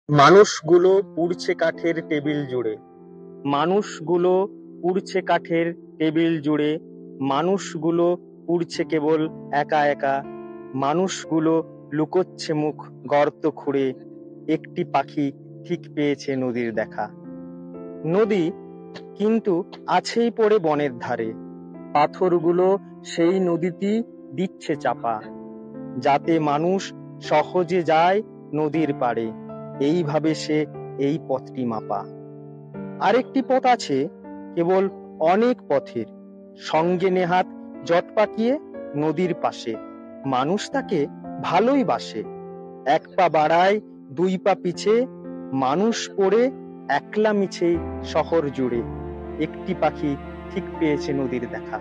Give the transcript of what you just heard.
মানুষগুলো পুড়ছে কাঠের টেবিল জুড়ে। মানুষগুলো পুড়ছে কাঠের টেবিল জুড়ে। মানুষগুলো পুড়ছে কেবল একা একা। মানুষগুলো লুকোচ্ছে মুখ গর্ত খুঁড়ে। একটি পাখি ঠিক পেয়েছে নদীর দেখা। নদী কিন্তু আছেই পড়ে বনের ধারে। পাথরগুলো সেই নদীতেই দিচ্ছে চাপা, যাতে মানুষ সহজে যায় নদীর পাড়ে। এইভাবে সে এই পথটি মাপা। আরেকটি পথ আছে কেবল অনেক পথের, সঙ্গে নেহাত জট পাকিয়ে নদীর পাশে। মানুষ তাকে ভালোই বাসে। এক পা বাড়ায়, দুই পা পিছে, মানুষ পড়ে একলা মিছে শহর জুড়ে। একটি পাখি ঠিক পেয়েছে নদীর দেখা।